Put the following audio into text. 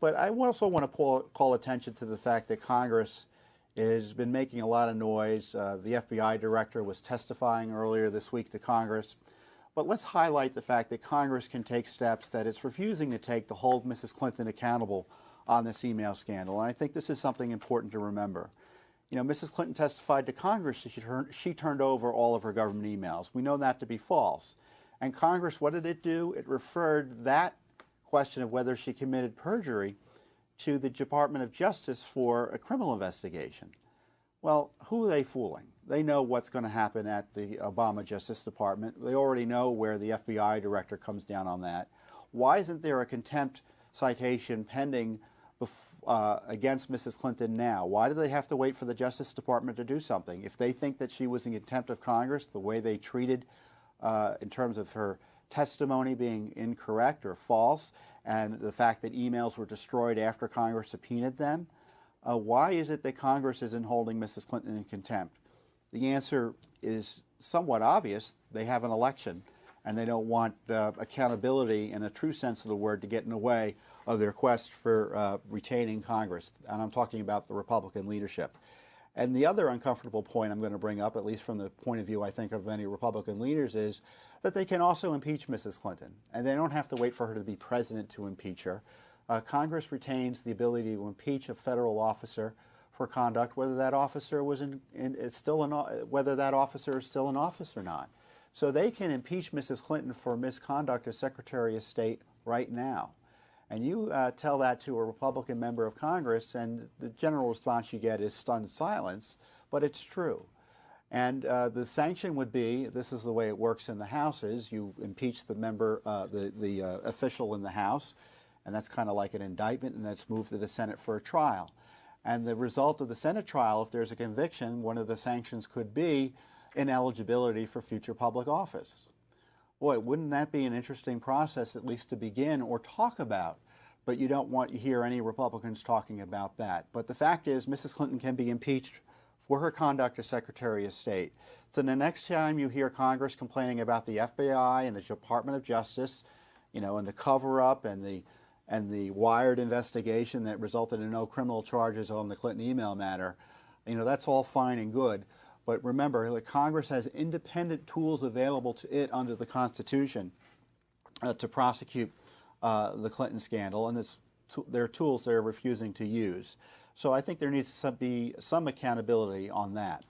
But I also want to call attention to the fact that Congress has been making a lot of noise. The FBI director was testifying earlier this week to Congress. But let's highlight the fact that Congress can take steps that it's refusing to take to hold Mrs. Clinton accountable on this email scandal. And I think this is something important to remember. You know, Mrs. Clinton testified to Congress that she turned over all of her government emails. We know that to be false. And Congress, what did it do? It referred that question of whether she committed perjury to the Department of Justice for a criminal investigation. Well, who are they fooling? They know what's going to happen at the Obama Justice Department. They already know where the FBI director comes down on that. Why isn't there a contempt citation pending against Mrs. Clinton now? Why do they have to wait for the Justice Department to do something? If they think that she was in contempt of Congress, the way they treated in terms of her testimony being incorrect or false, and the fact that emails were destroyed after Congress subpoenaed them, why is it that Congress isn't holding Mrs. Clinton in contempt? The answer is somewhat obvious. They have an election, and they don't want accountability in a true sense of the word to get in the way of their quest for retaining Congress. And I'm talking about the Republican leadership. And the other uncomfortable point I'm going to bring up, at least from the point of view, I think, of many Republican leaders, is that they can also impeach Mrs. Clinton. And they don't have to wait for her to be president to impeach her. Congress retains the ability to impeach a federal officer for conduct, whether that officer whether that officer is still in office or not. So they can impeach Mrs. Clinton for misconduct as Secretary of State right now. And you tell that to a Republican member of Congress, and the general response you get is stunned silence, but it's true. And the sanction would be, this is the way it works in the House, is you impeach the member, the official in the House, and that's kind of like an indictment, and that's moved to the Senate for a trial. And the result of the Senate trial, if there's a conviction, one of the sanctions could be ineligibility for future public office. Boy, wouldn't that be an interesting process, at least to begin or talk about? But you don't want to hear any Republicans talking about that. But the fact is, Mrs. Clinton can be impeached for her conduct as Secretary of State. So the next time you hear Congress complaining about the FBI and the Department of Justice, you know, and the cover-up and the wired investigation that resulted in no criminal charges on the Clinton email matter, you know, that's all fine and good. But remember that Congress has independent tools available to it under the Constitution to prosecute the Clinton scandal, and there are tools they're refusing to use. So I think there needs to be some accountability on that.